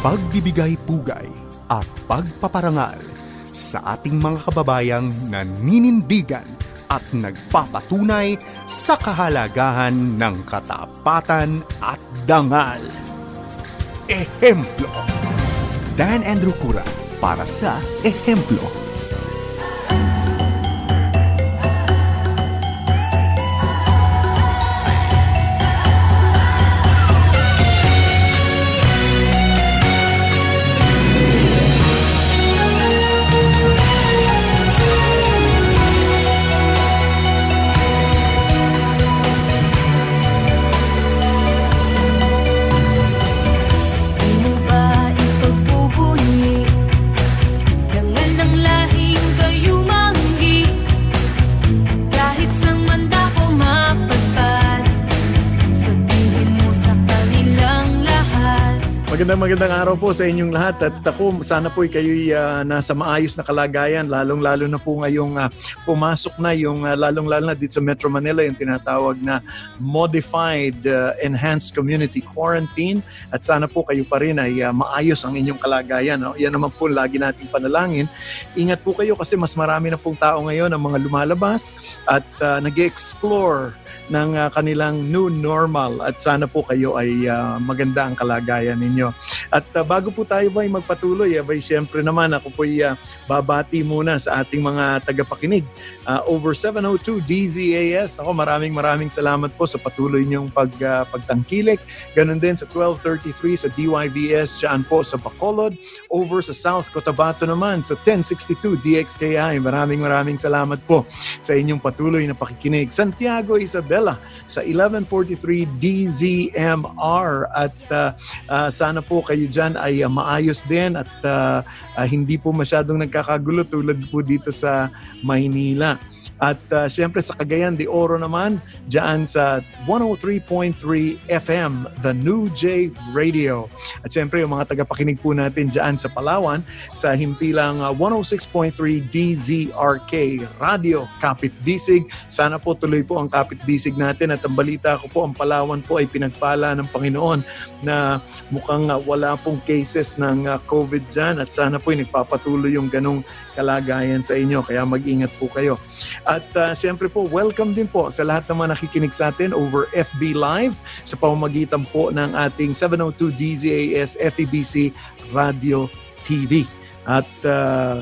pagbibigay pugay at pagpaparangal sa ating mga kababayang naninindigan at nagpapatunay sa kahalagahan ng katapatan at dangal. Ehemplo. Dan Andrew Cura para sa Ehemplo. Magandang araw po sa inyong lahat at ako sana po kayo'y nasa maayos na kalagayan lalong-lalo na po ngayong pumasok na yung lalong-lalo na dito sa Metro Manila yung tinatawag na modified enhanced community quarantine at sana po kayo pa rin ay maayos ang inyong kalagayan. No? Yan naman po lagi nating panalangin. Ingat po kayo kasi mas marami na pong tao ngayon ang mga lumalabas at nag-explore ng kanilang new normal at sana po kayo ay maganda ang kalagayan ninyo. At bago po tayo ba magpatuloy, siyempre naman ako po babati muna sa ating mga tagapakinig. Over 702 DZAS, ako maraming salamat po sa patuloy niyong pagtangkilik. Ganon din sa 1233 sa DYVS dyan po sa Bacolod. Over sa South Cotabato naman sa 1062 DXKI. Maraming salamat po sa inyong patuloy na pakikinig. Santiago Isabela sa 1143 DZMR at sana po kayo dyan ay maayos din at hindi po masyadong nagkakagulo tulad po dito sa Maynila. At siyempre sa Cagayan de Oro naman, dyan sa 103.3 FM, The New J Radio. At siyempre yung mga tagapakinig po natin dyan sa Palawan, sa himpilang 106.3 DZRK Radio, Kapit Bisig. Sana po tuloy po ang Kapit Bisig natin at ang balita ko po, ang Palawan po ay pinagpala ng Panginoon na mukhang wala pong cases ng COVID dyan at sana po ay nagpapatuloy yung ganong kalagayan sa inyo. Kaya mag-ingat po kayo. At siyempre po, welcome din po sa lahat naman nakikinig sa atin over FB Live sa pamamagitan po ng ating 702 DZAS FEBC Radio TV. At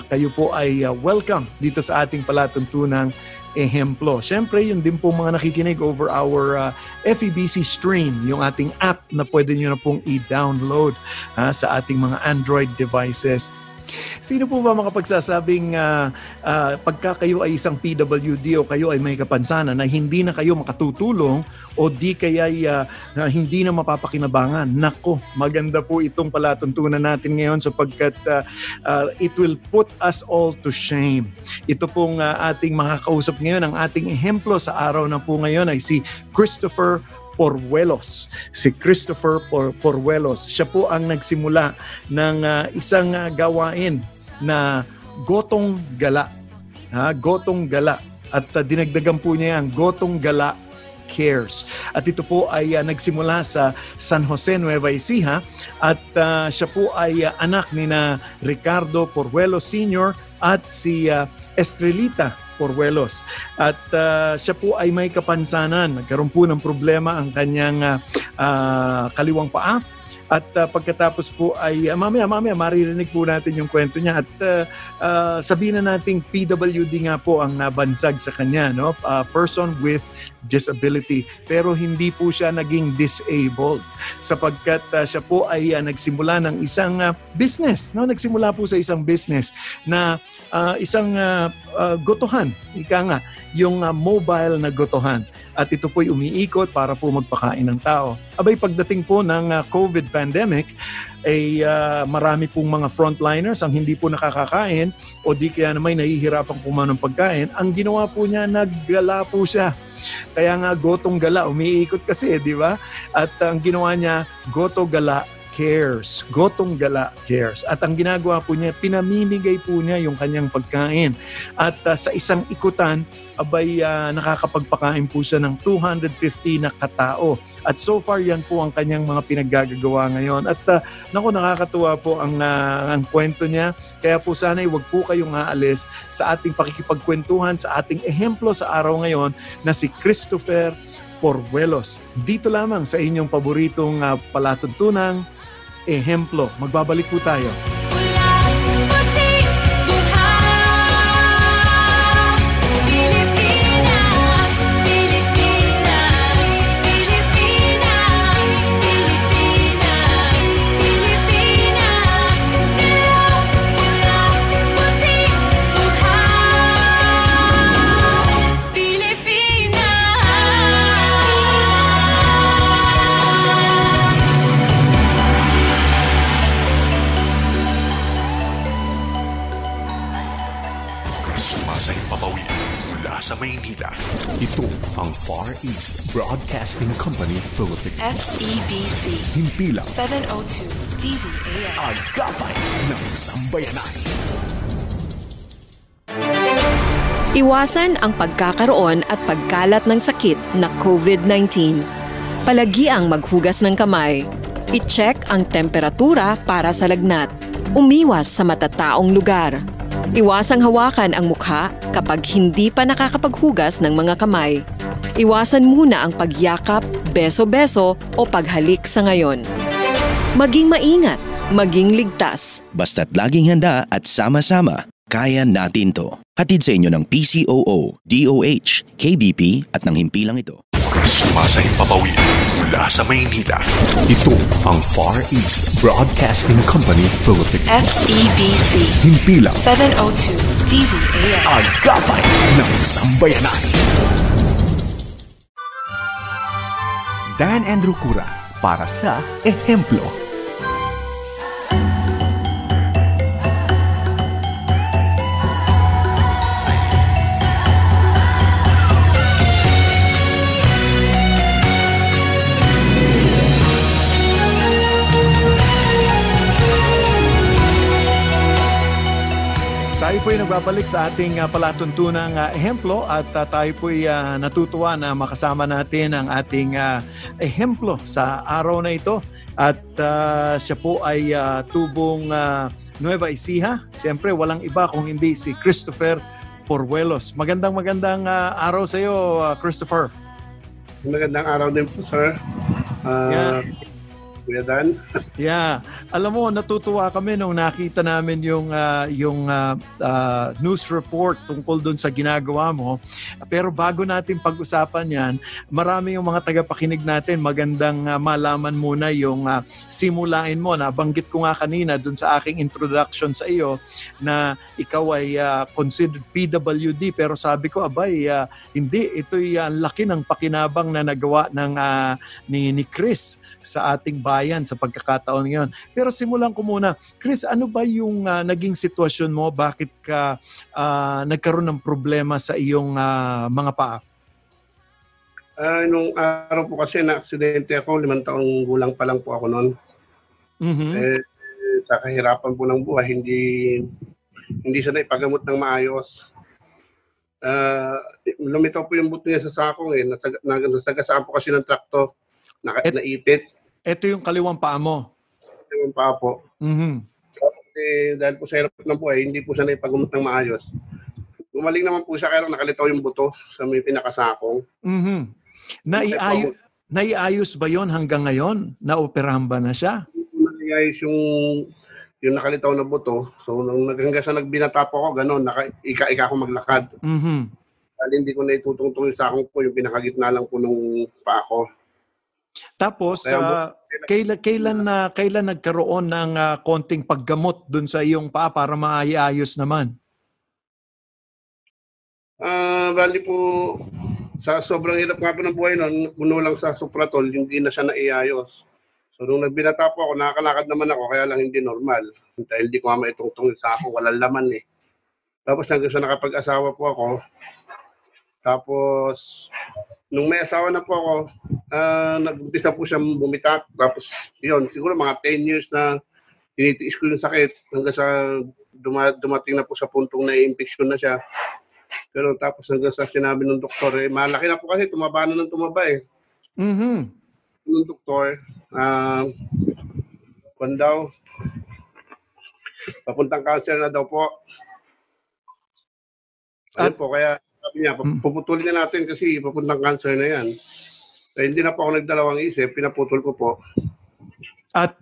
kayo po ay welcome dito sa ating palatuntunang Ehemplo. Siyempre, yun din po mga nakikinig over our FEBC stream, yung ating app na pwede nyo na pong i-download sa ating mga Android devices. Sino po ba makapagsasabing pagka kayo ay isang PWD o kayo ay may kapansanan na hindi na kayo makatutulong o di kaya hindi na mapapakinabangan? Nako, maganda po itong palatuntunan natin ngayon sapagkat it will put us all to shame. Ito pong ating makakausap ngayon, ang ating ehemplo sa araw na po ngayon ay si Christopher Porhuelos. Si Christopher Porhuelos, siya po ang nagsimula ng isang gawain na Gotong Gala. Gotong Gala. At dinagdagan po niya ang Gotong Gala Cares. At ito po ay nagsimula sa San Jose, Nueva Ecija at siya po ay anak ni na Ricardo Porhuelos Sr. at si Estrelita Porhuelos. At siya po ay may kapansanan. Nagkaroon po ng problema ang kanyang kaliwang paa. At pagkatapos po ay mamaya maririnig po natin yung kwento niya at sabihin na nating PWD nga po ang nabansag sa kanya, no? Person with disability, pero hindi po siya naging disabled sapagkat siya po ay nagsimula ng isang business, no? Nagsimula po sa isang business na isang gotohan, ika nga, yung mobile na gotohan. At ito po'y umiikot para po magpakain ng tao. Abay, pagdating po ng COVID pandemic, ay marami pong mga frontliners ang hindi po nakakakain o di kaya naman nahihirapan kumain ng pagkain. Ang ginawa po niya, naggala po siya. Kaya nga Gotong Gala, umiikot kasi, di ba? At ang ginawa niya, Goto Gala Cares. Gotong Gala Cares. At ang ginagawa po niya, pinamimigay po niya yung kanyang pagkain. At sa isang ikutan, abay nakakapagpakain po siya ng 250 na katao At so far, yan po ang kanyang mga pinaggagawa ngayon. At nakakatuwa po ang kwento niya. Kaya po sana'y wag po kayong aalis sa ating pakikipagkwentuhan, sa ating ehemplo sa araw ngayon na si Christopher Porbuelos. Dito lamang sa inyong paboritong palatuntunang ehemplo. Magbabalik po tayo. Sa Maynila. Ito ang Far East Broadcasting Company Philippines. FEBC. Himpilang 702 DZAM. Agapay ng Sambayanan. Iwasan ang pagkakaroon at pagkalat ng sakit na COVID-19. Palagiang maghugas ng kamay. I-check ang temperatura para sa lagnat. Umiwas sa matataong lugar. Iwasang hawakan ang mukha kapag hindi pa nakakapaghugas ng mga kamay. Iwasan muna ang pagyakap, beso-beso o paghalik sa ngayon. Maging maingat, maging ligtas. Basta't laging handa at sama-sama, kaya natin to. Hatid sa inyo ng PCOO, DOH, KBP at ng himpilang ito. Sumasay papawid mula sa Maynila. Ito ang Far East Broadcasting Company Philippines. FEBC. Himpilang 702 DZAM. Agapay ng Sambayanan. Dan Andrew Cura para sa Ehemplo. Tayo po ay nagbabalik sa ating palatuntunang ehemplo at tayo po ay natutuwa na makasama natin ang ating ehemplo sa araw na ito. At siya po ay tubong Nueva Ecija. Siyempre, walang iba kung hindi si Christopher Porbuelos. Magandang araw sa iyo, Christopher. Magandang araw din po, sir. Kuya Dan. Yeah. Alam mo, natutuwa kami nung nakita namin yung news report tungkol dun sa ginagawa mo. Pero bago natin pag-usapan yan, marami yung mga tagapakinig natin. Magandang malaman muna yung simulain mo. Nabanggit ko nga kanina dun sa aking introduction sa iyo na ikaw ay considered PWD. Pero sabi ko, abay, hindi. Ito'y laki ng pakinabang na nagawa ng ni Chris sa ating bayan sa pagkakataon ngayon. Pero simulan ko muna. Chris, ano ba yung naging sitwasyon mo? Bakit ka nagkaroon ng problema sa iyong mga paa? Nung araw po kasi na-aksidente ako, 5 taong gulang pa lang po ako noon. Mm-hmm. Sa kahirapan po ng buhay, hindi siya naipagamot ng maayos. Lumitaw po yung buto niya sa sakong nasagasaan po kasi ng traktor. Naipit. Ito yung kaliwang paa mo? Kaliwang paa po. Mm-hmm. Dahil po sa hirap ng buhay, hindi po siya naipagamot ng maayos. Gumaling naman po siya kaya nakalitaw yung buto sa may pinakasakong. Mm-hmm. Naiayos ba yon hanggang ngayon? Naoperahan ba na siya? Naiayos yung nakalitaw na buto. So hanggang sa nagbinata po ako, gano'n, ika ako maglakad. Mm-hmm. Dahil hindi ko na itutungtong yung sakong ko, yung pinakagitna lang po nung paa ko. Tapos, kailan nagkaroon ng konting paggamot dun sa iyong paa para maayos naman? Bali po, sa sobrang hirap nga po ng buhay noon, puno lang sa Supratol, hindi na siya naiayos. So, nung nagbinata po ako, nakakalakad naman ako, kaya lang hindi normal. Dahil hindi ko nga maitungtong sa ako, walang laman eh. Tapos hanggang sa nakapag-asawa po ako, tapos, nung may asawa na po ako, nag-umpisa po siyang bumitak. Tapos, yun, siguro mga 10 years na tinitiis ko yung sakit hanggang sa dumating na po sa puntong na infection na siya. Pero tapos hanggang sa sinabi ng doktor, malaki na po kasi, tumaba na ng tumaba eh. Mm-hmm. ng doktor, kung daw, papuntang cancer na daw po. Ayun po, kaya sabi niya, puputulin na natin kasi papuntang cancer na yan. Kaya hindi na po ako nagdalawang isip, pinaputol ko po. At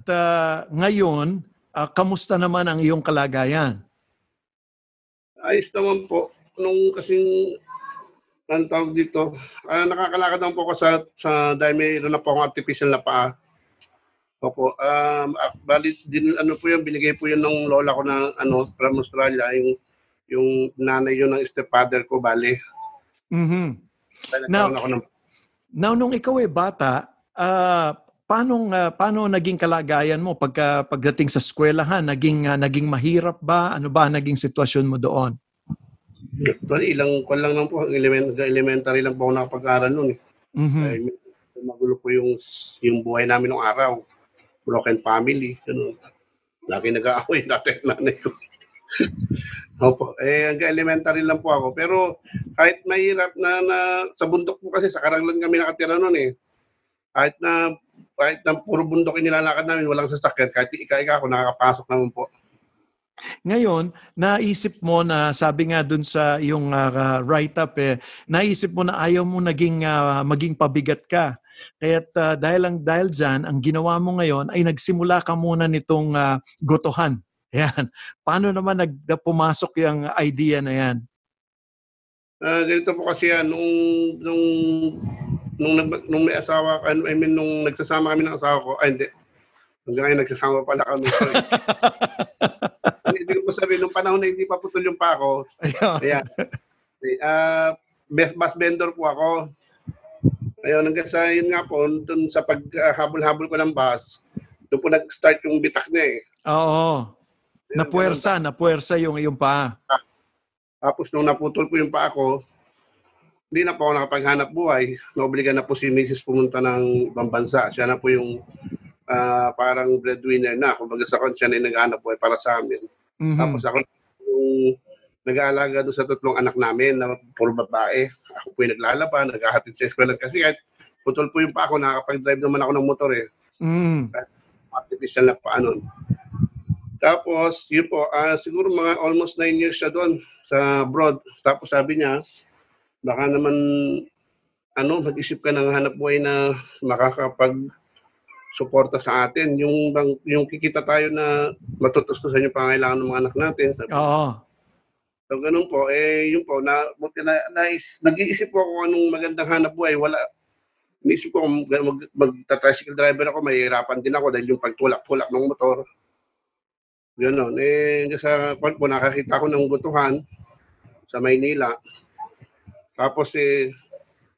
ngayon, kamusta naman ang iyong kalagayan? Ayos naman po. Nung kasing, ang tawag dito, nakakalakad naman po ako sa dahil mayroon na po akong artificial na paa. Opo. Bali, ano po yun, binigay po yun ng lola ko na from Australia, yung nanay yun ng stepfather ko, bali. Mm-hmm. Now, nung ikaw ay bata, paano naging kalagayan mo pagdating sa eskwelahan? Naging mahirap ba? Ano ba naging sitwasyon mo doon? Actually, ilang kwan lang po, elementary lang po ako nakapag-aral noon. Mm-hmm. Magulo po yung buhay namin ng araw. Broken family. Ganun. Lagi nag-aaway natin nanay ko. Opo. Hanggang elementary lang po ako. Pero kahit mahirap na sa bundok po kasi, sa Karanglan kami nakatira noon eh. Kahit na puro bundok yung nilalakad namin, walang sasakyan. Kahit ika-ika ako, nakakapasok naman po. Ngayon, naisip mo na, sabi nga dun sa iyong write-up, naisip mo na ayaw mo maging pabigat ka. Kaya't dahil dyan, ang ginawa mo ngayon ay nagsimula ka muna nitong gotohan. Yan. Paano naman pumasok yung idea na yan? Ganito po kasi yan, nung may asawa, nung nagsasama kami ng asawa ko, hindi. Hanggang ngayon nagsasama pala kami. Hindi ko po sabihin, nung panahon na hindi pa putol yung pa ako, ayan. Bus vendor po ako. Ayun, hanggang sa yun nga po, dun sa paghabol-habol ko ng bus, doon po nag-start yung bitak niya eh. Oo. Napuwersa yung paa. Tapos nung naputol po yung paa ko, hindi na po ako nakapaghanap buhay. Naobligan na po si Mrs. pumunta ng ibang bansa. Siya na po yung parang breadwinner na. Kumbaga sa siya na yung naghanap buhay para sa amin. Mm-hmm. Tapos ako yung nag-aalaga doon sa 3 anak namin na puro babae. Ako po yung naglalaba, naghahatid sa eskwela. Kasi kahit putol po yung paa ko, nakakapag-drive naman ako ng motor eh. Mm. Artificial na paa nun. Tapos, yun po, siguro mga almost 9 years siya doon sa abroad. Tapos sabi niya, baka naman, mag-isip ka ng hanap buhay na makakapag-suporta sa atin. Yung kikita tayo na matutustusan yung pangailangan ng mga anak natin. Oo. So, ganun po. Yun po, nag-iisip po ako anong magandang hanap buhay. Wala. Naisip ko, mag-tricycle driver ako, mahihirapan din ako dahil yung pagtulak-tulak ng motor. Gano'n. Sa po, nakakita ko ng gutuhan sa Maynila. Tapos,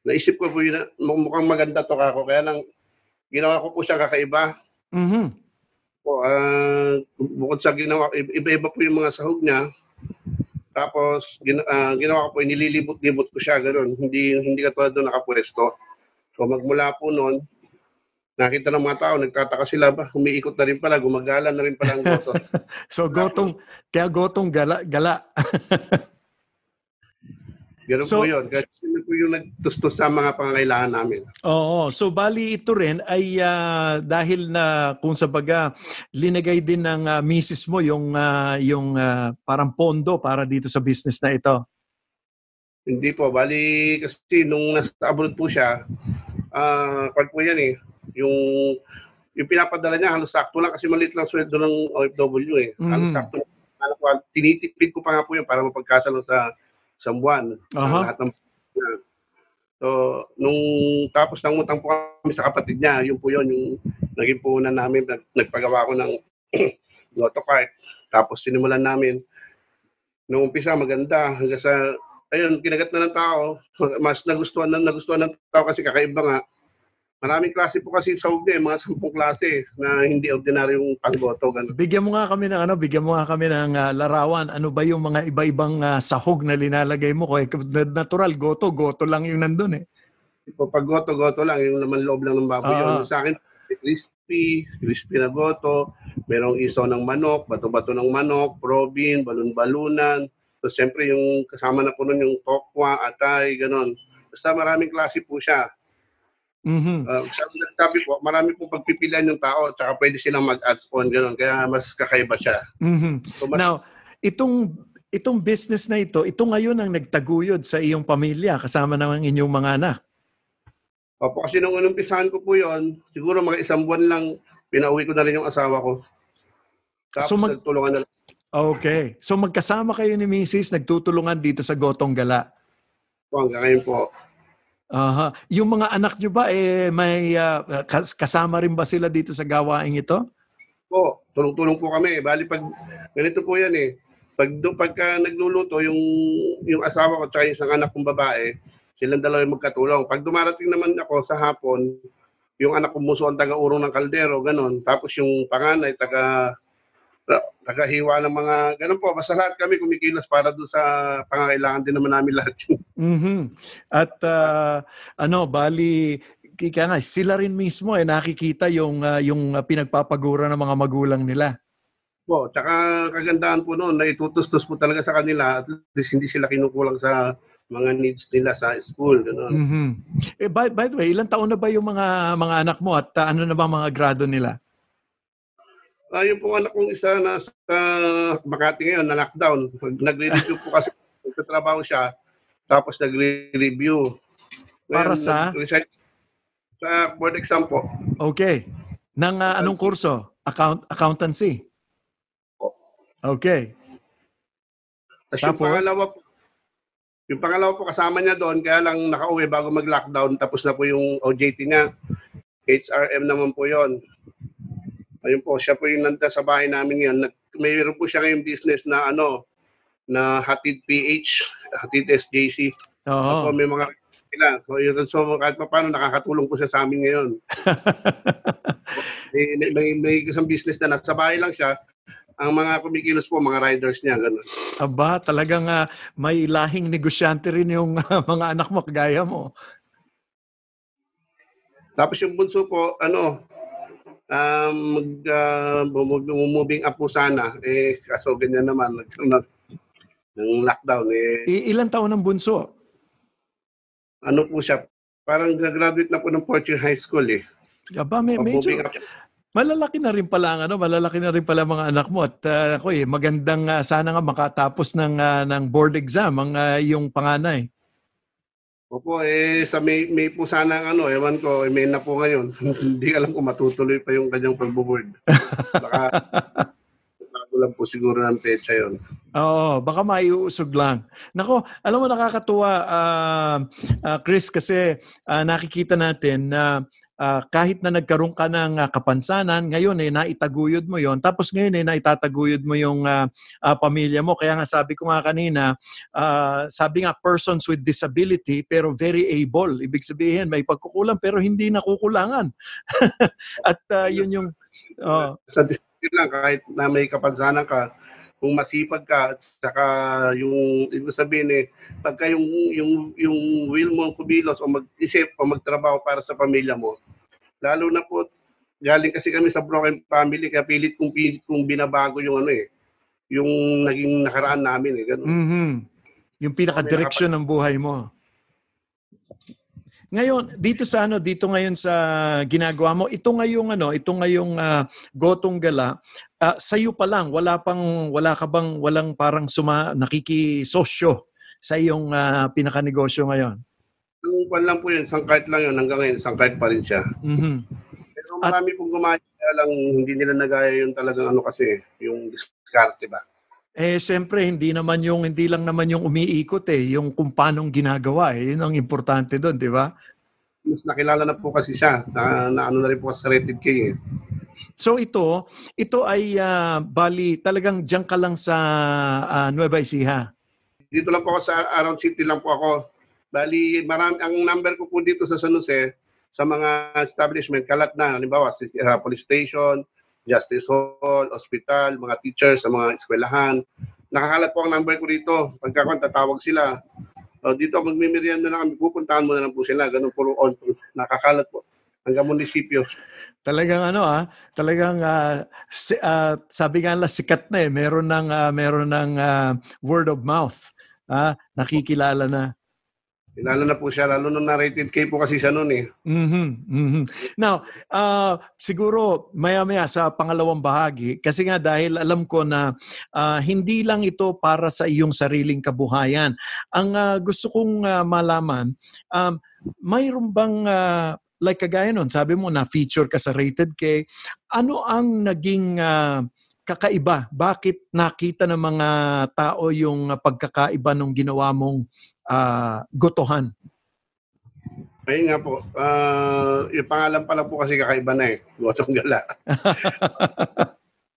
naisip ko po yun, mukhang maganda to ako. Kaya lang, ginawa ko po siya kakaiba. Mm-hmm. Po, bukod sa ginawa, iba-iba po yung mga sahog niya. Tapos, ginawa ko po, nililibot-libot ko siya. Gano'n. Hindi katulad doon nakapwesto. So, magmula po noon, nakita ng mga tao, nagtataka sila ba, umiikot na rin pala, gumagala na rin pala ang goto. So gotong gala. Ganun po yun. Kasi yun po yung nagtustos sa mga pangangailangan namin. Oo. So bali ito rin ay dahil na kung sa baga, linagay din ng misis mo yung parang pondo para dito sa business na ito. Hindi po. Bali kasi nung nasa abroad po siya, part po yan eh. Yung pinapadala niya, halos sakto lang kasi maliit lang sweldo ng OFW eh. Halos sakto. Tinitipid ko pa nga po yun para mapagkasal sa buwan. Lahat ng so, nung tapos nangutang po kami sa kapatid niya, yun po yun, yung naging puhunan namin, nagpagawa ko ng lotto card. Tapos sinimulan namin. Nung umpisa, maganda. Hanggang sa, ayun, kinagat na ng tao. Mas nagustuhan ng tao kasi kakaiba nga. Maraming klase po kasi sa UGNE, mga 10 klase na hindi ordinaryong pangboto. Ganun. Bigyan mo nga kami ng larawan. Ano ba yung mga iba-ibang sahog na linalagay mo? Natural, goto lang yung nandun eh. Pag goto lang, yung naman loob lang ng baboy yun. Sa akin, crispy na goto, merong isaw ng manok, bato-bato ng manok, probin, balon-balunan. So, siyempre, yung kasama na po nun yung tokwa, atay, gano'n. Basta maraming klase po siya. Mhm. Sabi po, marami pong pagpipilian yung tao, tsaka pwede silang mag-ads on, gano'n. Kaya mas kakaiba siya. Mhm. So, Now, itong business na ito ngayon ang nagtaguyod sa iyong pamilya kasama ng inyong mga anak. Opo, kasi nung umpisahan ko po yon, siguro mga 1 buwan lang, pinauwi ko na rin yung asawa ko. Tapos nagtulungan na lang. Okay. So magkasama kayo ni Mrs. nagtutulungan dito sa Gotong Gala. Po, hanggang ngayon po. Aha. Yung mga anak nyo ba, may kasama rin ba sila dito sa gawaing ito? Po, tulong-tulong po kami. Bali, pag ganito po yan eh. Pagka nagluluto, yung asawa ko at isang anak kong babae, silang dalawa yung magkatulong. Pag dumarating naman ako sa hapon, yung anak ko muso ang taga-urong ng kaldero, ganon. Tapos yung panganay, tagahiwa ng mga, ganon po. Basta lahat kami kumikilos para doon sa pangangailangan din naman namin lahat. Mm-hmm. At bali, kaya nga, sila rin mismo nakikita yung pinagpapagura ng mga magulang nila. Po, tsaka kagandahan po noon, naitutustos po talaga sa kanila at least hindi sila kinukulang sa mga needs nila sa school. Ganun. Mm-hmm. By the way, ilang taon na ba yung mga anak mo at ano na ba mga grado nila? Yung pong anak kong isa na sa Makati ngayon, na lockdown. Nagre-review po kasi, nagtatrabaho siya, tapos nagre-review. Para sa? Sa board exam po. Okay. Nang anong kurso? Accountancy? Okay. Tapos yung pangalawa po kasama niya doon, kaya lang nakauwi bago mag-lockdown, tapos na po yung OJT niya. HRM naman po yon. Ayun po, siya po yung nanda sa bahay namin ngayon. Mayroon po siya ngayong business na na Hatid PH, Hatid SJC. Oo. May mga sila. So kahit pa paano nakakatulong po siya sa amin ngayon. may isang business na nasa bahay lang siya. Ang mga kumikilos po, mga riders niya, gano'n. Aba, talagang may lahing negosyante rin yung mga anak mo, kagaya mo. Tapos yung bunso po, moving up po sana. Kaso ganyan naman, ng lockdown. Ilang taon ang bunso? Ano po siya, parang graduate na po ng Fortune High School eh. Aba, medyo malalaki na rin pala mga anak mo at magandang sana nga makatapos ng board exam ang yung panganay. Opo, sa May po sana ewan ko, May na po ngayon. Hindi alam kung matutuloy pa yung kanyang pagbo-board. Baka bago lang po siguro ng petsa yun. Oo, baka maiusog lang. Nako, alam mo nakakatuwa, Chris, kasi nakikita natin na kahit na nagkaroon ka ng kapansanan, ngayon naitaguyod mo yon. Tapos ngayon naitataguyod mo yung pamilya mo. Kaya nga sabi ko nga kanina, sabi nga persons with disability pero very able. Ibig sabihin may pagkukulang pero hindi nakukulangan. At yun yung... Sa disability lang, kahit na may kapansanan ka, kung masipag ka, saka yung ibig sabihin pagka yung will mo kumilos o mag-isip o magtrabaho para sa pamilya mo, lalo na po galing kasi kami sa broken family, kaya pilit kong binabago yung yung naging nakaraan namin ganun. Mm-hmm. Yung pinaka-direksyon ng buhay mo. Ngayon, dito ngayon sa ginagawa mo, ito ngayong Gotong Gala, sa'yo pa lang, walang parang nakikisosyo sa iyong pinakanegosyo ngayon? Ang pan lang po yun, sangkart lang yun, hanggang ngayon, sangkart pa rin siya. Mm-hmm. Pero marami pong gumaya, lang hindi nila nagaya yung talagang kasi, yung diskarte ba? Siyempre, hindi lang naman yung umiikot yung kung paano ginagawa yun ang importante doon, di ba? Mas nakilala na po kasi siya, na na rin po sa Rated K So ito ay bali talagang diyan ka lang sa Nueva Ecija. Dito lang po ako sa around city lang po ako. Bali, ang number ko po dito sa San Jose, sa mga establishment, kalat na, halimbawa, police station, Justice Hall, hospital, mga teachers sa mga eskwelahan. Nakakalat po ang number ko dito. Pagka tatawag sila, dito magmimerienda na kami, pupuntahan mo na lang po sila. Ganun po on. Nakakalat po hanggang munisipyo. Talagang talagang sabi nga nila sikat na meron ng word of mouth. Nakikilala na. Lalo na po siya, lalo nung na-rated K po kasi siya noon eh. Now, siguro maya-maya sa pangalawang bahagi, kasi nga dahil alam ko na hindi lang ito para sa iyong sariling kabuhayan. Ang gusto kong malaman, mayroon bang, like kagaya nun, sabi mo na feature ka sa Rated K, ano ang naging kakaiba? Bakit nakita ng mga tao yung pagkakaiba ng ginawa mong gotohan? Ayun nga po, yung pangalan pala po kasi kakaiba na eh, Gotong Gala.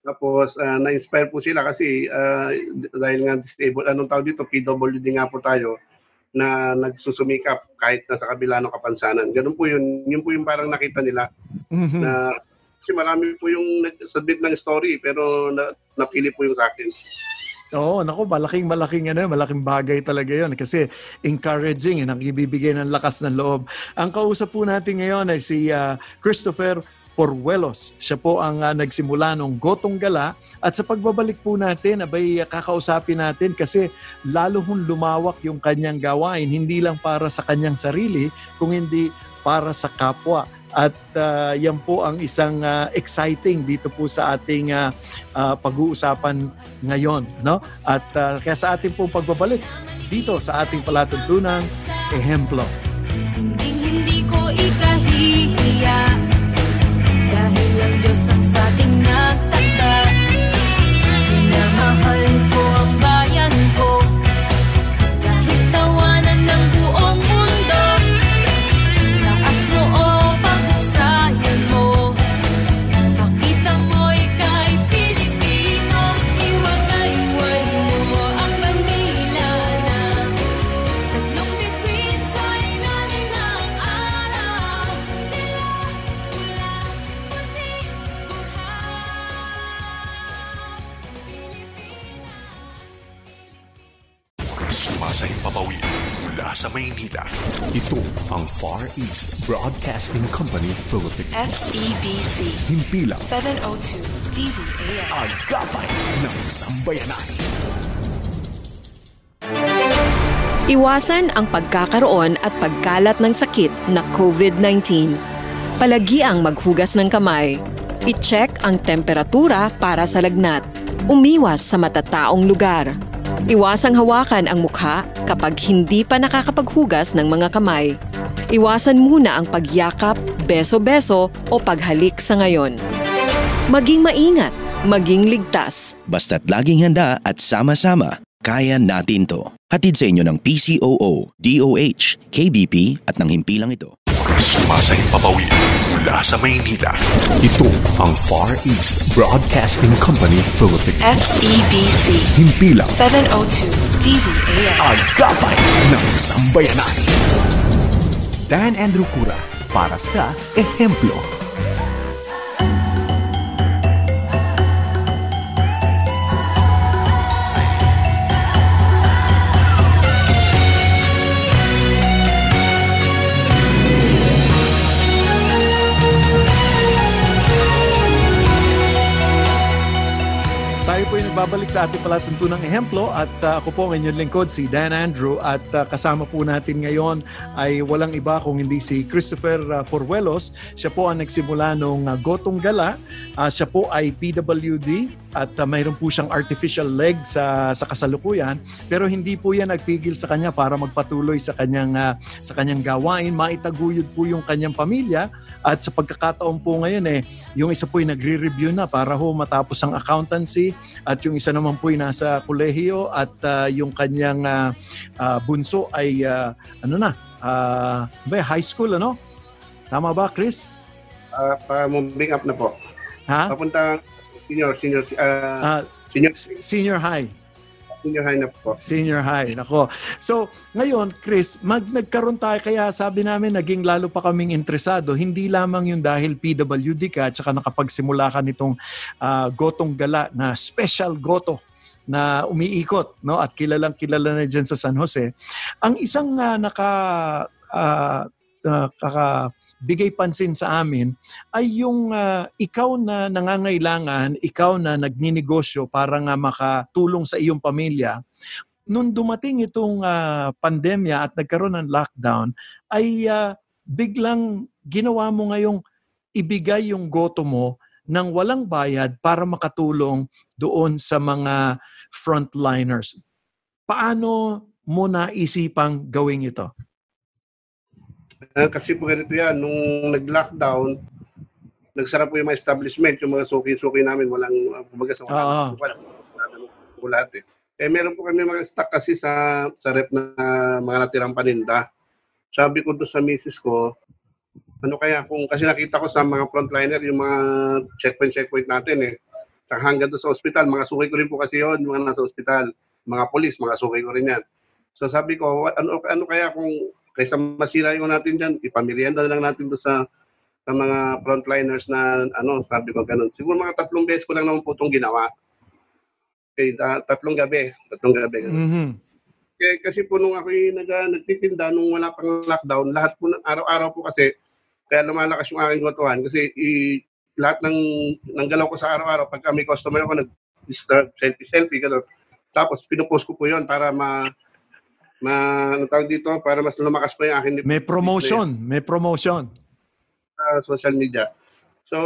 Tapos, na-inspire po sila kasi dahil nga disabled, anong tawag dito, PWD nga po tayo, na nagsusumikap kahit nasa kabila ng kapansanan. Ganun po yun. Yun po yung parang nakita nila. Na, kasi marami po yung nagsubmit ng story, pero napili po yung sa akin. Oo, naku, malaking bagay talaga 'yon kasi encouraging, nakibibigay ng lakas ng loob. Ang kausap po natin ngayon ay si Christopher Porwelos. Siya po ang nagsimula ng Gotong Gala at sa pagbabalik po natin, kakausapin natin kasi lalo hong lumawak yung kanyang gawain, hindi lang para sa kanyang sarili, kung hindi para sa kapwa. At yan po ang isang exciting dito po sa ating pag-uusapan ngayon. No? At kaya sa ating pong pagbabalik dito sa ating palatuntunan, ehemplo. Hindi ko ikahihiya dahil ang Diyos ang sa ating nagtakda. Minamahal ko ang bayan ko kahit tawanan ng buong mundo. Lakas mo o paghusayan mo, pakita mo'y kay Pilipino. Iwagay-way mo ang bandila na tatlong bituin sa ilalim ng araw. Tila, pula, puti, buhay. Sumasayang papawid mula sa Maynila. Ito ang Far East Broadcasting Company Philippines. FEBC Himpilang 702 DZAM. agapay ng sambayanan. Iwasan ang pagkakaroon at pagkalat ng sakit na COVID-19. Palagiang maghugas ng kamay. I-check ang temperatura para sa lagnat. Umiwas sa matataong lugar. Iwasang hawakan ang mukha kapag hindi pa nakakapaghugas ng mga kamay. Iwasan muna ang pagyakap, beso-beso o paghalik sa ngayon. Maging maingat, maging ligtas. Basta't laging handa at sama-sama, kaya natin to. Hatid sa inyo ng PCOO, DOH, KBP at ng himpilang ito. Sumasayang papawid mula sa Maynila. Ito ang Far East Broadcasting Company Philippines. FEBC Himpilang 702 DZAM. agapay ng sambayanan. Dan Andrew Cura para sa ehemplo. Tayo po yung nagbabalik sa ating palatuntunang ehemplo at ako po ang inyong lingkod, si Dan Andrew, at kasama po natin ngayon ay walang iba kung hindi si Christopher Porwelos. Siya po ang nagsimula ng Gotong Gala. Siya po ay PWD at mayroon po siyang artificial leg sa kasalukuyan, pero hindi po yan nagpigil sa kanya para magpatuloy sa kanyang gawain, maitaguyod po yung kanyang pamilya. At sa pagkakataon po ngayon yung isa po ay nagre-review na para ho matapos ang accountancy at yung isa naman po ay nasa kolehiyo at yung kanyang bunso ay high school, ano? Tama ba, Chris? Moving up na po. Ha? Papunta senior Senior high na po. Senior high, nako. So, ngayon, Chris, nagkaroon tayo, kaya sabi namin, naging lalo pa kaming interesado, hindi lamang yung dahil PWD ka at saka nakapagsimula ka nitong Gotong Gala na special goto na umiikot, no? At kilalang kilala na dyan sa San Jose. Ang isang bigay pansin sa amin ay yung ikaw na nangangailangan, ikaw na nagninegosyo para nga makatulong sa iyong pamilya, nung dumating itong pandemya at nagkaroon ng lockdown, ay biglang ginawa mo ngayong ibigay yung goto mo ng walang bayad para makatulong doon sa mga frontliners. Paano mo naisipang gawin ito? Kasi po ganito yan, nung nag-lockdown, nagsara po yung mga establishment, yung mga suki-suki namin, walang, kumbaga sa lahat eh. Meron po kami mga stock kasi sa rep na mga natirang paninda. Sabi ko doon sa misis ko, ano kaya kung, kasi nakita ko sa mga frontliner, yung mga checkpoint natin eh. Saka hanggang doon sa ospital, mga suki ko rin po kasi yun, mga nasa ospital, mga polis, mga suki ko rin yan. So sabi ko, ano kaya kung kaysa masira yung natin dyan, ipamirienda na lang natin doon sa mga frontliners na sabi ko ganun. Siguro mga 3 beses ko lang naman po itong ginawa. Okay, 3 gabi. Mm-hmm. Kasi po nung ako nagtitinda, nung wala pang lockdown, lahat po, araw-araw po kasi, kaya lumalakas yung aking gotohan. Kasi lahat ng galaw ko sa araw-araw, pag may customer ako, selfie, gano'n. Tapos pinupost ko po yun para tawag dito, para mas lumakas pa yung akin. May promotion. Social media. So,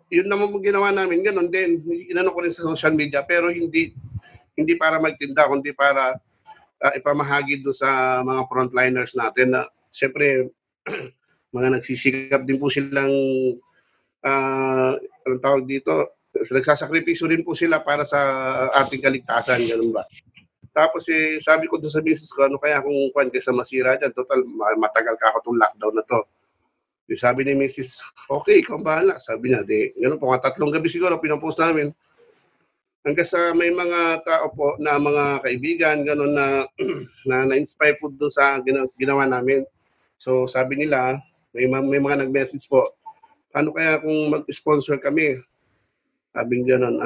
yun naman po ginawa namin. Ganon din. Inano ko rin sa social media, pero hindi para magtinda, kundi para ipamahagi doon sa mga frontliners natin na siyempre mga nagsisikap din po silang anong tawag dito, nagsasakripisyo rin po sila para sa ating kaligtasan, ganun ba? Tapos sabi ko doon sa business ko, ano kaya kung kaysa masira dyan, total matagal ka ako itong lockdown na to. Sabi ni Mrs., okay, ikaw bahala. Sabi niya, gano'n po, 3 gabi siguro, pinapost namin. Hanggang sa may mga tao po na mga kaibigan, gano'n na na-inspire po doon sa ginawa namin. So sabi nila, may mga nag-message po, paano kaya kung mag-sponsor kami? Sabi niya gano'n,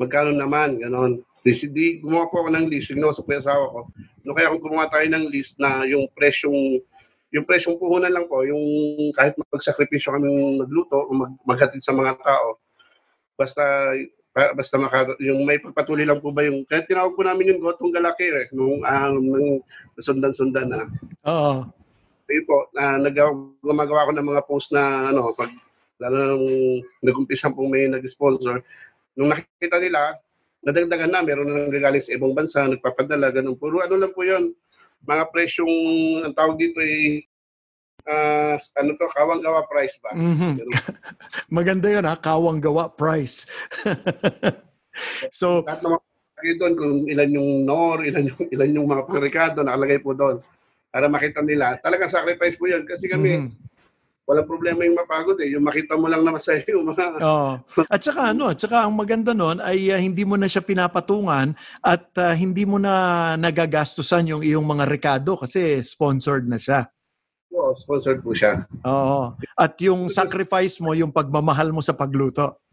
magkano naman, gano'n. Gumawa po ako ng list, sinuso po yung asawa ko. Ano kaya kung gumawa tayo ng list na yung presyong puhunan lang po, yung kahit magsakripisyo kami magluto o maghatid sa mga tao, basta yung may pagpatuloy lang po ba yung, kahit tinawag po namin yung gotong galaki nung sundan-sundan na. Oo. Ayun po, gumagawa ko ng mga post na pag lalo nung nag-umpisa pong may nag-sponsor, nung nakikita nila, nadagdagan na, meron na nanggaling sa ibang bansa, nagpapadala, ganun. Puro lang po yun. Mga presyong, ang tawag dito kawang-gawa price ba? Mm-hmm. Maganda yun kawang-gawa price. So, lahat naman doon kung ilan yung nor, ilan yung mga pangrekado, nakalagay po doon. Para makita nila, talagang sacrifice po yun. Kasi kami, walang problema yung mapagod yung makita mo lang naman sa iyo mga. At saka ang maganda noon ay hindi mo na siya pinapatungan at hindi mo na nagagastusan yung iyong mga rekado kasi sponsored na siya. Oo, sponsored po siya. Oo. At yung sacrifice mo, yung pagmamahal mo sa pagluto.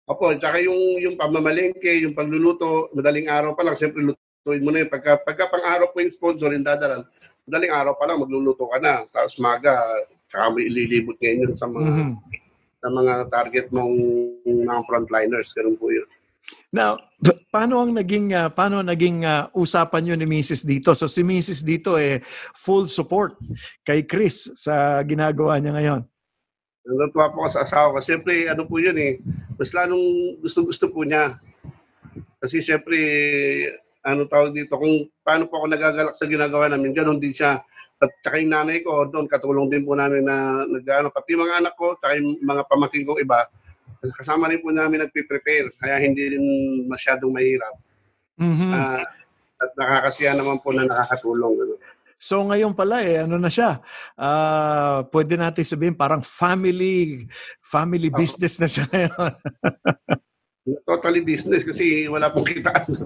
Opo, tsaka yung pamamalengke, yung pagluluto, madaling araw pa lang, siyempre lutuin mo na yun. Pagka pang-araw po yung sponsor, yung dadalan, madaling araw pa lang, magluluto ka na. Tapos maga, tsaka mo ililibot ngayon sa mga target mong mga frontliners. Ganun po yun. Now, paano naging usapan nyo ni Mrs. dito? So si Mrs. dito full support kay Chris sa ginagawa niya ngayon. Natuwa po ako sa asawa ko. Siyempre, po yun mas lalong gusto po niya. Kasi siyempre, tawag dito, kung paano po ako nagagalak sa ginagawa namin, ganoon din siya. At saka yung nanay ko, doon katulong din po namin na pati mga anak ko, saka yung mga pamangkin kong iba, kasama rin po namin nagpe-prepare, kaya hindi rin masyadong mahirap. Mm-hmm. At nakakasiya naman po na nakakatulong. So ngayon pala na siya, pwede natin sabihin parang family business na siya ngayon. Totally business kasi wala pong kitaan.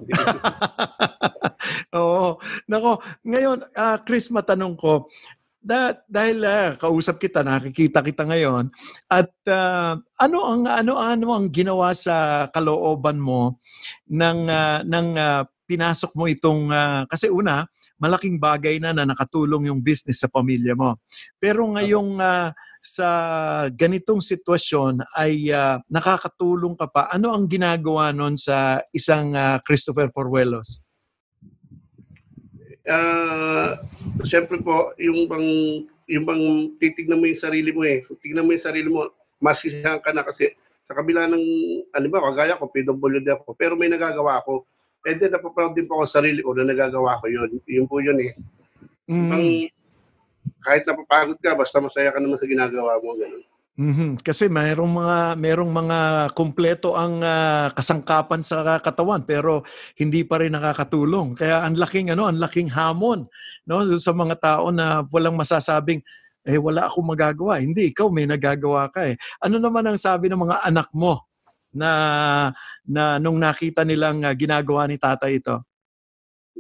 Oo. Nako, ngayon, Chris, matanong ko, dahil kausap kita, nakikita kita ngayon, at ano ang ginawa sa kalooban mo ng pinasok mo itong, kasi una, malaking bagay na nakatulong yung business sa pamilya mo. Pero ngayong sa ganitong sitwasyon ay nakakatulong ka pa. Ano ang ginagawa nun sa isang Christopher Porhuelos? Siyempre po, yung bang titignan mo yung sarili mo eh. Tignan mo yung sarili mo, masisiyahan ka na kasi sa kabila ng, kagaya ko, PWD ako, pero may nagagawa ako. And then, napaproud din po ako sa sarili ko na nagagawa ko yun. Yun po yun eh. Kahit napapagod ka, basta masaya ka naman sa ginagawa mo. Ganun. Kasi merong mga kumpleto ang kasangkapan sa katawan pero hindi pa rin nakakatulong. Kaya ang laking hamon, no, sa mga tao na walang masasabing wala akong magagawa. Hindi, ikaw may nagagawa ka eh. Ano naman ang sabi ng mga anak mo na nung nakita nilang ginagawa ni tatay ito?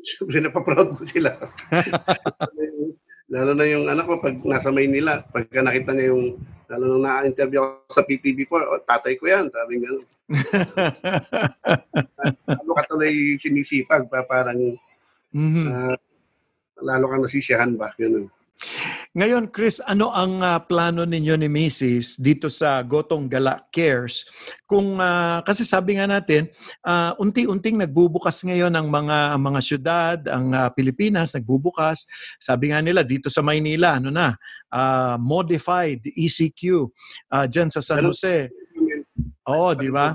Siyempre napaproud po sila. Lalo na yung anak ko pag nasa Maynila, pagka nakita niya yung, lalo nung na-interview ako sa PTV4, tatay ko yan, sabi nga. Ano ka tuloy sinisipag, parang lalo kang nasisiyahan ba? Yun. Ngayon, Chris, ano ang plano ninyo ni Mrs. dito sa Gotong Gala Cares? Kasi sabi nga natin, unti-unting nagbubukas ngayon ang mga syudad, ang Pilipinas nagbubukas. Sabi nga nila dito sa Maynila, modified ECQ diyan sa San Jose. Oo, di ba?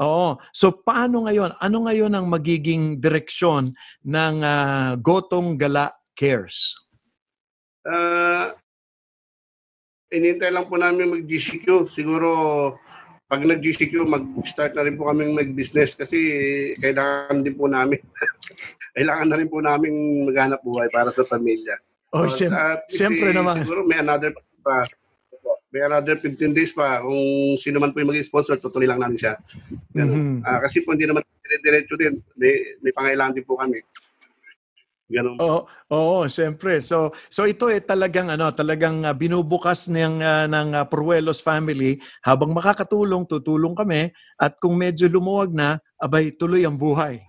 Oo. So paano ngayon? Ano ngayon ang magiging direksyon ng Gotong Gala Cares? Inintay lang po namin mag-GCQ. Siguro, pag nag-GCQ, mag-start na rin po kaming mag-business kasi kailangan din po namin. Kailangan na rin po namin maghanap buhay para sa pamilya. Oh, siyempre naman. Siguro may another 15 days pa. Kung sino man po yung mag-sponsor, tutuloy lang namin siya. Kasi po hindi naman dire-diretso din. May pangailangan din po kami. Ganun. Oo, siyempre. So ito talagang binubukas ng Pruelos family habang makakatulong, tutulong kami at kung medyo lumuwag na, abay tuloy ang buhay.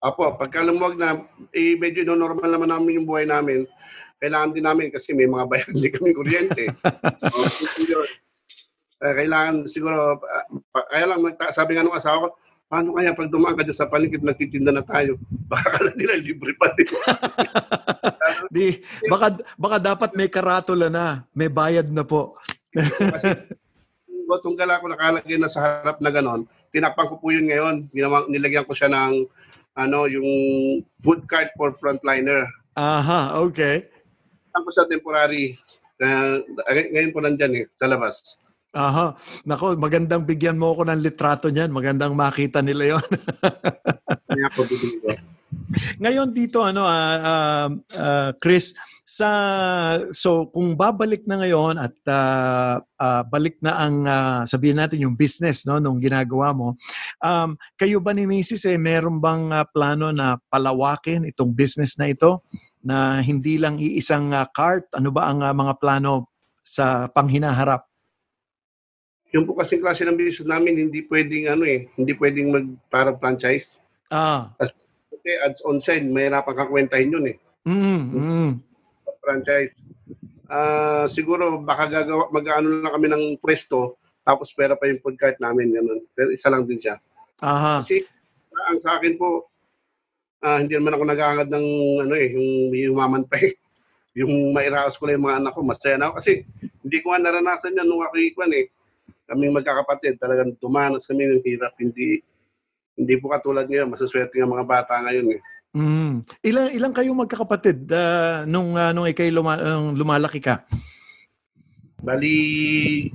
Apo, pagka lumuwag na, medyo normal naman namin yung buhay namin. Kailangan din namin kasi may mga bayad din kami kuryente. Kailangan siguro, kaya lang sabi nga nung asawa ko, paano kaya pag dumaan ka dyan sa paligid, nagtitinda na tayo? Baka kala nila libre pa din. Baka dapat may karatula na, may bayad na po. Kasi Gotong Gala ko nakalagay na sa harap na ganon, tinakpan ko po yun ngayon. Nilagyan ko siya ng yung food cart for frontliner. Aha, okay. Tinakpan ko sa temporary. Ngayon po nandyan sa labas. Aha. Nako, magandang bigyan mo ako ng litrato niyan. Magandang makita nila 'yon. Ngayon dito Chris, so kung babalik na ngayon at balik na ang sabihin natin yung business nung ginagawa mo, kayo ba ni Mrs. meron bang plano na palawakin itong business na ito na hindi lang iisang cart? Ano ba ang mga plano sa panghinaharap? Yung po kasing klase ng business namin, hindi pwedeng hindi pwedeng para franchise. Kasi ads on sale, mahirapan kang kwentahin yun Franchise. Siguro baka mag-ano lang kami ng pwesto, tapos pera pa yung food cart namin. Ganun. Pero isa lang din siya. Kasi ang sa akin po, hindi naman ako nag-aangad ng yung yumaman pa yung mairaos ko lang yung mga anak ko, masaya na ako. Kasi hindi ko nga naranasan yan nung ako kaming magkakapatid, talagang tumanas kami ng hirap. Hindi po katulad ngayon, masaswerte ng mga bata ngayon Ilang kayo magkakapatid nung ikay lumalaki ka? Bali,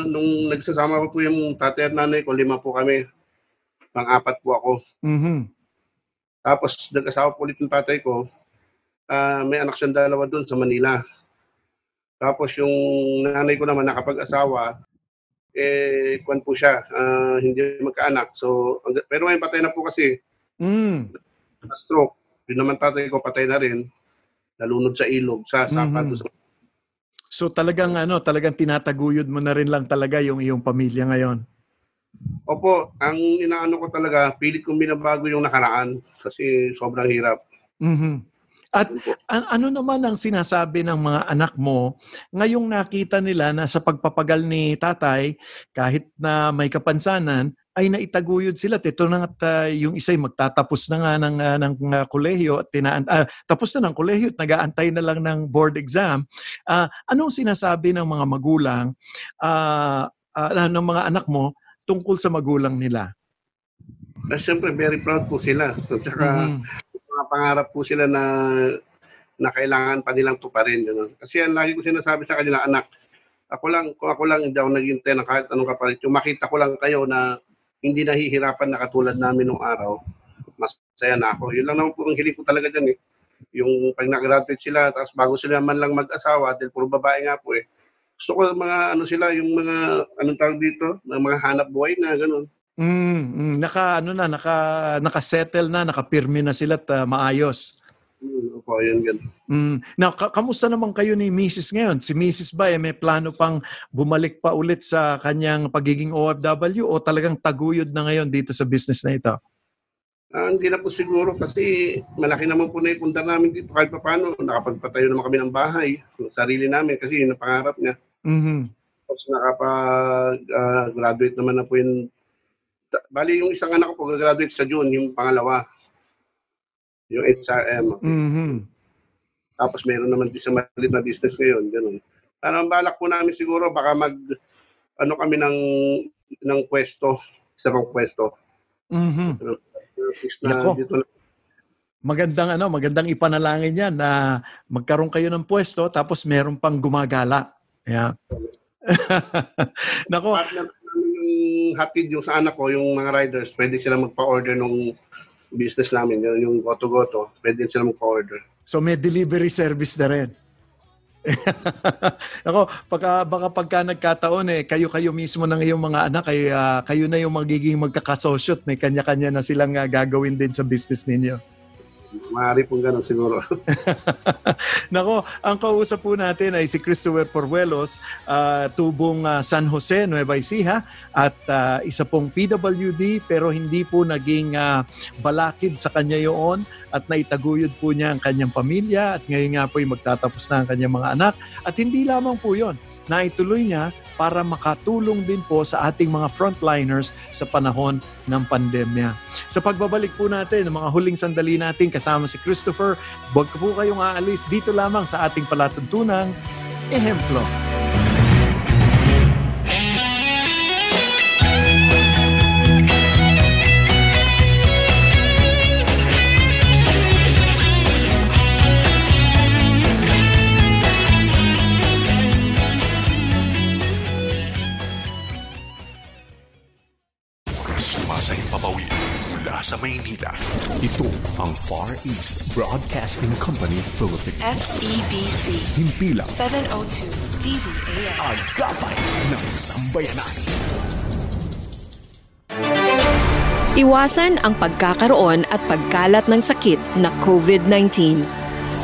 nung nagsasama po yung tatay at nanay ko, 5 po kami. Pang-4 po ako. Tapos nag-asawa po ulit yung tatay ko. May anak siyang 2 doon sa Manila. Tapos yung nanay ko naman nakapag-asawa, kwan po siya, hindi magkaanak. So, pero ngayon patay na po kasi. Stroke. Yun naman tatay ko patay na rin. Nalunod sa ilog, sa sapatos. So talagang tinataguyod mo na rin lang talaga yung iyong pamilya ngayon. Opo, ang inaano ko talaga, pilit kong binabago yung nakaraan kasi sobrang hirap. At ano naman ang sinasabi ng mga anak mo ngayong nakita nila na sa pagpapagal ni tatay, kahit na may kapansanan, ay naitaguyod sila. Ito na nga yung isa'y magtatapos na nga ng kolehiyo at tapos na ng kolehiyo at nag-aantay na lang ng board exam. Anong sinasabi ng mga magulang, ng mga anak mo tungkol sa magulang nila? Siyempre, very proud po sila. At saka, mga pangarap po sila na kailangan pa nilang tuparin. Yun. Kasi ang lagi ko sinasabi sa kanila, anak, kung ako lang hindi ako naghintay ng kahit anong kapalit. Yung makita ko lang kayo na hindi nahihirapan na katulad namin nung araw, masaya na ako. Yun lang naman po ang hiling ko talaga dyan eh. Yung pag nag-graduate sila, tapos bago sila man lang mag-asawa, dahil puro babae nga po eh. Gusto ko mga yung mga, anong tawag dito, mga hanap buhay na gano'n. Naka-settle na, nakapirmi na sila at maayos. Opo, yun gano'n. Now, kamusta naman kayo ni Mrs. ngayon? Si Mrs. ba may plano pang bumalik pa ulit sa kanyang pagiging OFW o talagang taguyod na ngayon dito sa business na ito? Hindi na po siguro kasi malaki naman po na ipundar namin dito kahit pa paano. Nakapagpatayo naman kami ng bahay, sarili namin kasi yun ang pangarap niya. Tapos nakapag-graduate naman na po yun. Bali yung isang anak ko graduate sa June, yung pangalawa. Yung HRM. Tapos meron naman din sa maliit na business ngayon. Ganun. Parang balak po namin siguro baka kami ng pwesto. Isa pang pwesto. Magandang ipanalangin yan na magkaroon kayo ng pwesto tapos meron pang gumagala. Yeah. Nako. Partner namin yung hatid yung sa anak ko, yung mga riders, pwede sila magpa-order nung business namin, yung Goto-Goto, pwede sila magpa-order. So may delivery service na rin. Ako, baka pagka nagkataon kayo mismo ng iyong mga anak kayo na yung magiging magkakasosyot, may kanya-kanya na silang gagawin din sa business ninyo. Maaari pong ganun siguro. Nako, ang kausap po natin ay si Christopher Porruelos, tubong San Jose, Nueva Ecija, at isa pong PWD pero hindi po naging balakid sa kanya yun at naitaguyod po niya ang kanyang pamilya at ngayon nga po ay magtatapos na ang kanyang mga anak. At hindi lamang po yun, naituloy niya para makatulong din po sa ating mga frontliners sa panahon ng pandemya. Sa pagbabalik po natin, ng mga huling sandali natin kasama si Christopher, huwag po kayong aalis dito lamang sa ating palatuntunang ehemplo. Papawid mula sa Maynila. Ito ang Far East Broadcasting Company Philippines. FEBC. Himpilang 702 DZAM. Agapay ng Sambayanan. Iwasan ang pagkakaroon at pagkalat ng sakit na COVID-19.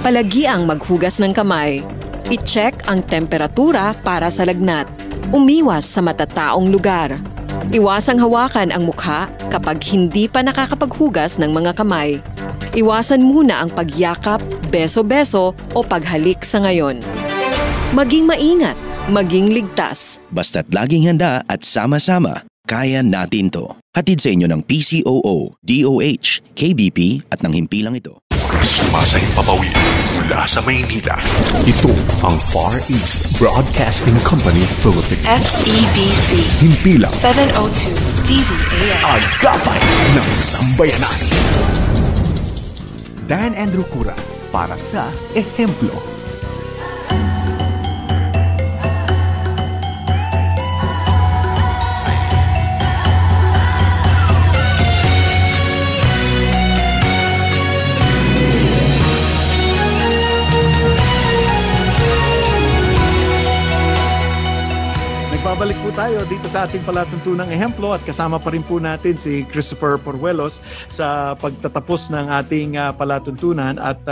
Palagiang maghugas ng kamay. I-check ang temperatura para sa lagnat. Umiwas sa matataong lugar. Iwasang hawakan ang mukha kapag hindi pa nakakapaghugas ng mga kamay. Iwasan muna ang pagyakap, beso-beso o paghalik sa ngayon. Maging maingat, maging ligtas. Basta't laging handa at sama-sama, kaya natin to. Hatid sa inyo ng PCOO, DOH, KBP at ng himpilang ito. Sumasahing papawid mula sa Maynila. Ito ang Far East Broadcasting Company Philippines. FEBC. Himpilang 702 DZAM. Agapay ng Sambayanan. Dan Andrew Cura para sa Ehemplo. Babalik po tayo dito sa ating palatuntunang ehemplo at kasama pa rin po natin si Christopher Porruelos sa pagtatapos ng ating palatuntunan at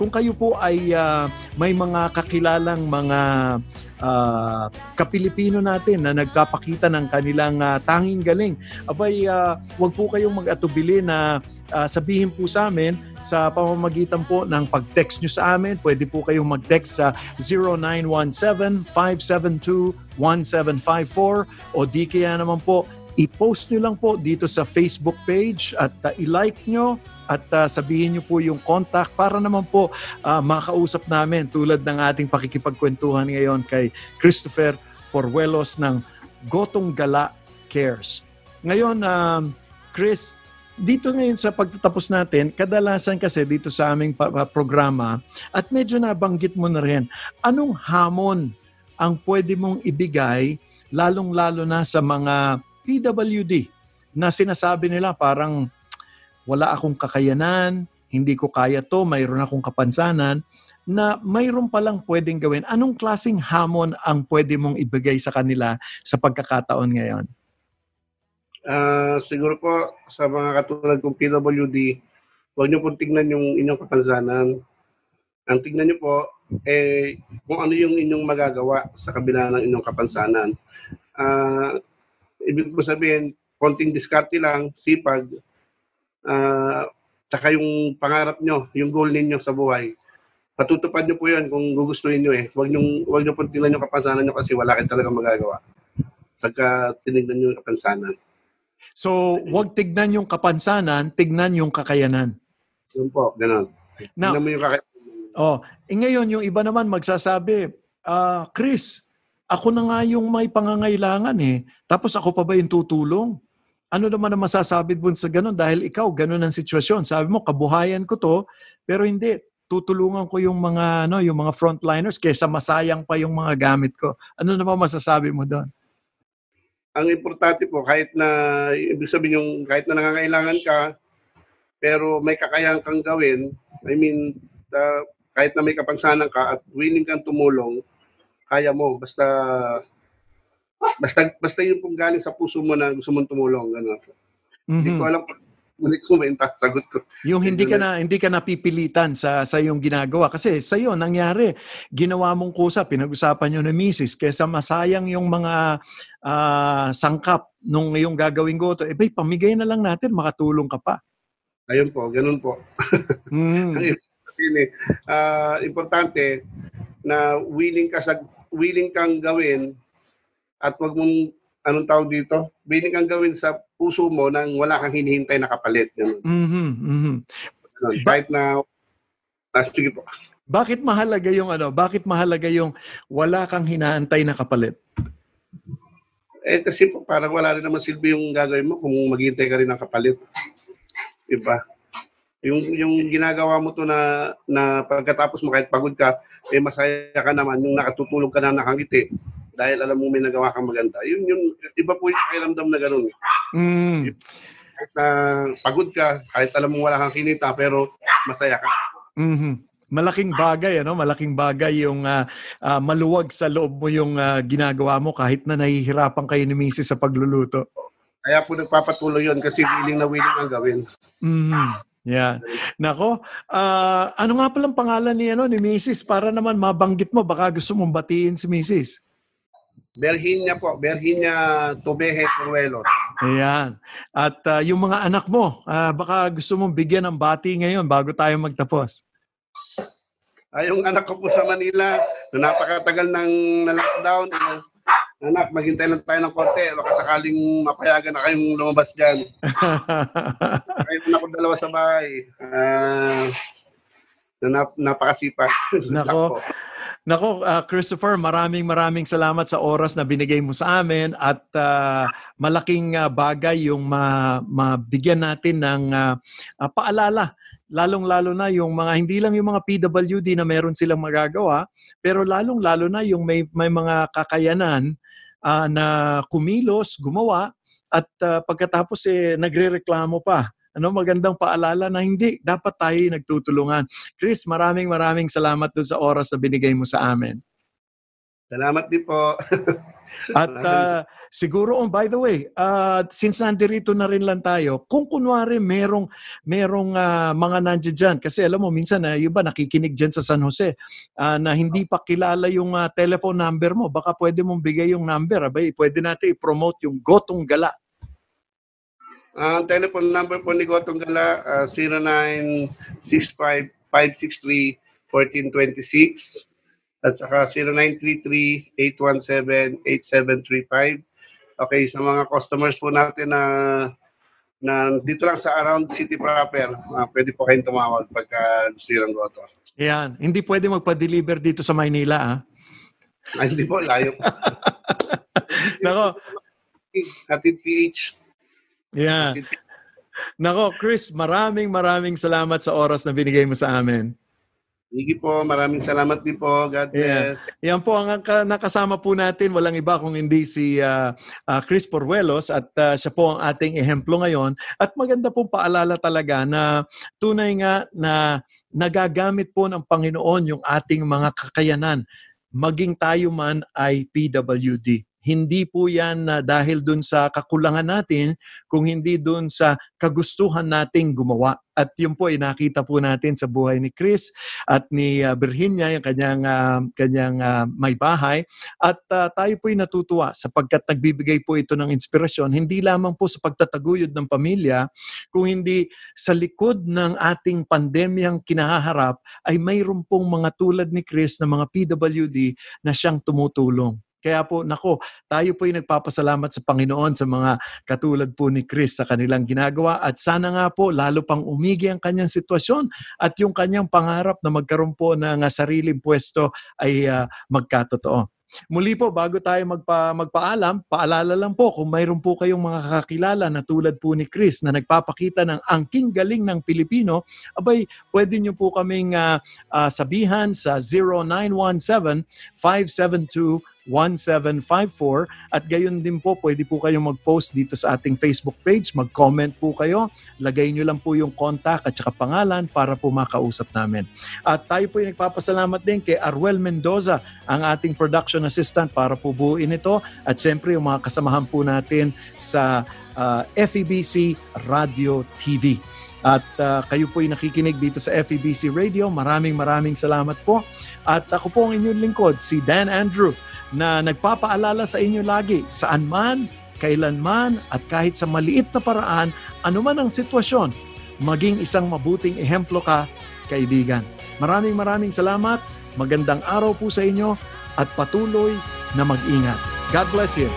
kung kayo po ay may mga kakilalang mga kapilipino natin na nagkapakita ng kanilang tanging galing, abay wag po kayong mag-atubili na sabihin po sa amin sa pamamagitan po ng pag-text nyo sa amin. Pwede po kayong mag-text sa 0917-572-1754 o di kaya naman po i-post nyo lang po dito sa Facebook page at i-like nyo at sabihin nyo po yung contact para naman po makausap namin tulad ng ating pakikipagkwentuhan ngayon kay Christopher Porwelos ng Gotong Gala Cares. Ngayon, Chris, dito ngayon sa pagtatapos natin, kadalasan kasi dito sa aming programa at medyo nabanggit mo na rin, anong hamon ang pwede mong ibigay lalong-lalo na sa mga PWD na sinasabi nila parang wala akong kakayanan, hindi ko kaya to, mayroon akong kapansanan, na mayroon palang pwedeng gawin. Anong klaseng hamon ang pwede mong ibigay sa kanila sa pagkakataon ngayon? Siguro po sa mga katulad kong PWD, huwag niyo pong tignan yung inyong kapansanan. Ang tignan niyo po, kung ano yung inyong magagawa sa kabila ng inyong kapansanan. Ibig ko sabihin, konting diskarte lang, sipag, tsaka yung pangarap nyo, yung goal ninyo sa buhay. Patutupad nyo po yan kung gugustuhin nyo eh. Huwag nyo pong tingnan yung kapansanan nyo kasi wala kayo talagang magagawa. Pagka tinignan nyo yung kapansanan. So, huwag tignan yung kapansanan, tignan yung kakayanan. Yun po, gano'n. Tignan mo yung kakayanan. Ngayon, yung iba naman magsasabi, Chris, ako na nga yung may pangangailangan eh. Tapos ako pa ba yung tutulong? Ano naman ang masasabi mo sa ganun? Dahil ikaw, ganun ang sitwasyon. Sabi mo, kabuhayan ko to, pero hindi. Tutulungan ko yung mga frontliners kaysa masayang pa yung mga gamit ko. Ano naman masasabi mo doon? Ang importante po, kahit na, ibig sabihin yung kahit na nangangailangan ka, pero may kakayahan kang gawin, kahit na may kapansanan ka at willing kang tumulong, kaya mo. Basta yun pong galing sa puso mo na gusto mong tumulong. Gano'n. Hindi ko alam kung sagot ko. Yung hindi ka napipilitan sa yung ginagawa. Kasi sa iyo, nangyari, ginawa mong kusa, pinag-usapan nyo na misis, kesa masayang yung mga sangkap nung yung gagawin ko. Pamigay na lang natin, makatulong ka pa. Ayun po, ganun po. Importante na willing kang gawin at wag mong willing kang gawin sa puso mo nang wala kang hinihintay na kapalit. Ganun. Kahit na sige po. Bakit mahalaga yung wala kang hinahantay na kapalit? Kasi po parang wala rin naman silbi yung gagawin mo kung maghihintay ka rin ng kapalit. Diba? Yung ginagawa mo to na pagkatapos mo kahit pagod ka, masaya ka naman, yung nakatutulog ka na nakangiti dahil alam mo may nagawa kang maganda. Yung iba po yung pakiramdam na gano'n. Kahit na pagod ka, kahit alam mo wala kang kinita, pero masaya ka. Malaking bagay yung maluwag sa loob mo yung ginagawa mo kahit na nahihirapan kayo ni Mrs. sa pagluluto. Kaya po nagpapatuloy yun kasi willing na willing ang gawin. Yeah. Nako, ano nga palang pangalan ni Mrs. para naman mabanggit mo, baka gusto mong batiin si Mrs. Berhinia po, Berhinia Tobeje Porwelos. Ayan. At yung mga anak mo, baka gusto mong bigyan ng bati ngayon bago tayo magtapos. Yung anak ko po sa Manila, na napakatagal ng lockdown, anak, maghintay lang tayo ng konti. Baka sakaling mapayagan na kayong lumabas dyan. Kayo na ako dalawa sa bahay. Napakasipag. Nako, Christopher, maraming salamat sa oras na binigay mo sa amin at malaking bagay yung mabigyan natin ng paalala. Lalong-lalo na yung mga, hindi lang yung mga PWD na meron silang magagawa, pero lalong-lalo na yung may mga kakayanan na kumilos, gumawa, at pagkatapos nagrereklamo pa. Magandang paalala na hindi, dapat tayo nagtutulungan. Chris, maraming salamat doon sa oras na binigay mo sa amin. Salamat din po. At siguro, by the way, since nandirito na rin lang tayo, kung kunwari merong mga nandiyan dyan, kasi alam mo, minsan yung iba nakikinig dyan sa San Jose, na hindi pa kilala yung telephone number mo, baka pwede mong bigay yung number, pwede natin i-promote yung Gotong Gala. Ang telephone number po ni Gotong Gala, 0965-563-1426 at saka 0933-817-8735. Okay, sa mga customers po natin na dito lang sa around city proper, pwede po kayong tumawag pagka gusto ng Goto. Yan. Hindi pwede magpa-deliver dito sa Maynila, Ay, hindi po, layo. Nako. Atid PH. Yeah. Nako, Chris, maraming salamat sa oras na binigay mo sa amin. Sige po, maraming salamat din po. God bless. Yan po ang nakasama po natin. Walang iba kung hindi si Chris Poruelos at siya po ang ating ehemplo ngayon. At maganda pong paalala talaga na tunay nga na nagagamit po ng Panginoon yung ating mga kakayanan. Maging tayo man ay PWD. Hindi po yan dahil dun sa kakulangan natin, kung hindi dun sa kagustuhan nating gumawa. At yun po ay nakita po natin sa buhay ni Chris at ni Virginia, yung kanyang may bahay. At tayo po ay natutuwa sapagkat nagbibigay po ito ng inspirasyon, hindi lamang po sa pagtataguyod ng pamilya, kung hindi sa likod ng ating pandemyang kinaharap ay mayroon pong mga tulad ni Chris na mga PWD na siyang tumutulong. Kaya po, tayo po ay nagpapasalamat sa Panginoon sa mga katulad po ni Chris sa kanilang ginagawa at sana nga po lalo pang umigi ang kanyang sitwasyon at yung kanyang pangarap na magkaroon po ng sariling pwesto ay magkatotoo. Muli po, bago tayo magpaalam, paalala lang po kung mayroon po kayong mga kakilala na tulad po ni Chris na nagpapakita ng angking galing ng Pilipino, abay, pwede nyo po kaming sabihan sa 0917-572-1754 at gayon din po, pwede po kayong mag-post dito sa ating Facebook page, mag-comment po kayo, lagay nyo lang po yung contact at saka pangalan para po makausap namin. At tayo po ay nagpapasalamat din kay Arwel Mendoza, ang ating production assistant para po buuin ito at siyempre yung mga kasamahan po natin sa FEBC Radio TV. At kayo po ay nakikinig dito sa FEBC Radio. Maraming salamat po. At ako po ang inyong lingkod, si Dan Andrew, na nagpapaalala sa inyo lagi, saan man, kailanman, at kahit sa maliit na paraan, anuman ang sitwasyon, maging isang mabuting ehemplo ka, kaibigan. Maraming salamat. Magandang araw po sa inyo at patuloy na mag-ingat. God bless you.